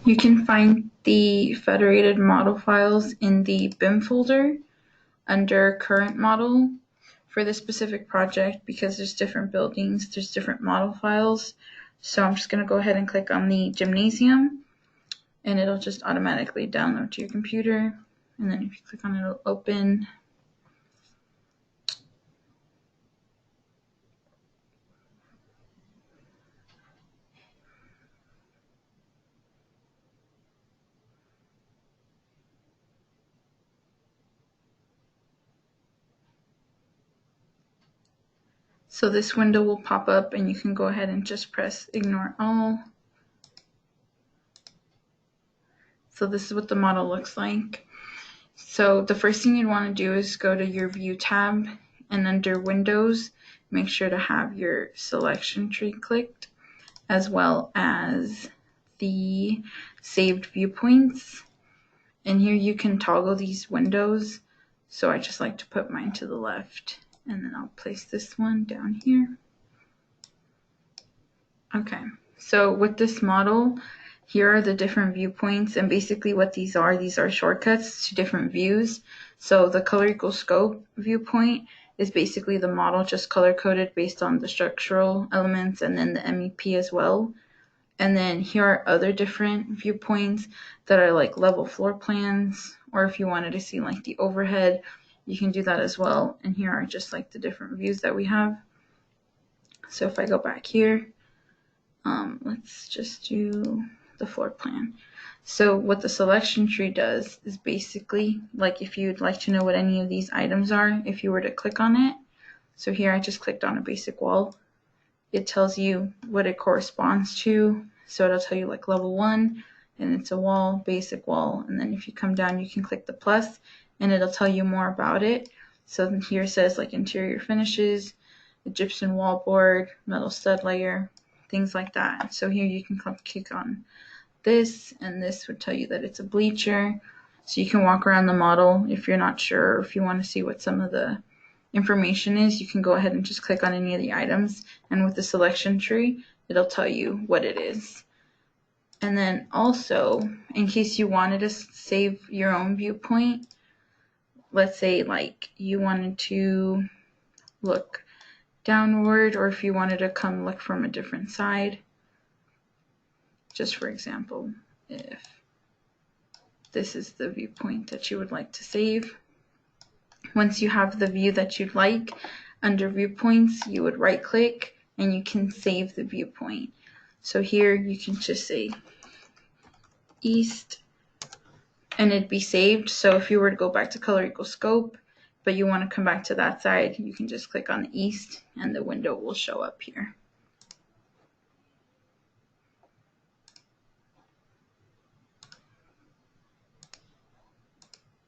You can find the federated model files in the BIM folder under current model for this specific project. Because there's different buildings, there's different model files. So I'm just going to go ahead and click on the gymnasium, and it'll just automatically download to your computer. And then if you click on it, it'll open. So this window will pop up, and you can go ahead and just press ignore all. So this is what the model looks like. So the first thing you'd want to do is go to your View tab, and under Windows, make sure to have your selection tree clicked, as well as the saved viewpoints. And here you can toggle these windows. So I just like to put mine to the left, and then I'll place this one down here. Okay, so with this model, here are the different viewpoints, and basically what these are shortcuts to different views. So the color equals scope viewpoint is basically the model just color coded based on the structural elements and then the MEP as well. And then here are other different viewpoints that are like level floor plans, or if you wanted to see like the overhead, you can do that as well. And here are just like the different views that we have. So if I go back here, let's just do the floor plan. So what the selection tree does is basically, like if you'd like to know what any of these items are, if you were to click on it. So here I just clicked on a basic wall. It tells you what it corresponds to. So it'll tell you like level 1, and it's a wall, basic wall. And then if you come down, you can click the plus, and it'll tell you more about it. So here it says like interior finishes, Egyptian wallboard, metal stud layer, things like that. So here you can click on this, and this would tell you that it's a bleacher. So you can walk around the model if you're not sure, or if you want to see what some of the information is, you can go ahead and just click on any of the items, and with the selection tree, it'll tell you what it is. And then also, in case you wanted to save your own viewpoint, let's say like you wanted to look downward, or if you wanted to come look from a different side. Just for example, if this is the viewpoint that you would like to save. Once you have the view that you'd like, under viewpoints, you would right click and you can save the viewpoint. So here you can just say east, and it'd be saved. So if you were to go back to color equals scope, but you want to come back to that side, you can just click on the east and the window will show up here.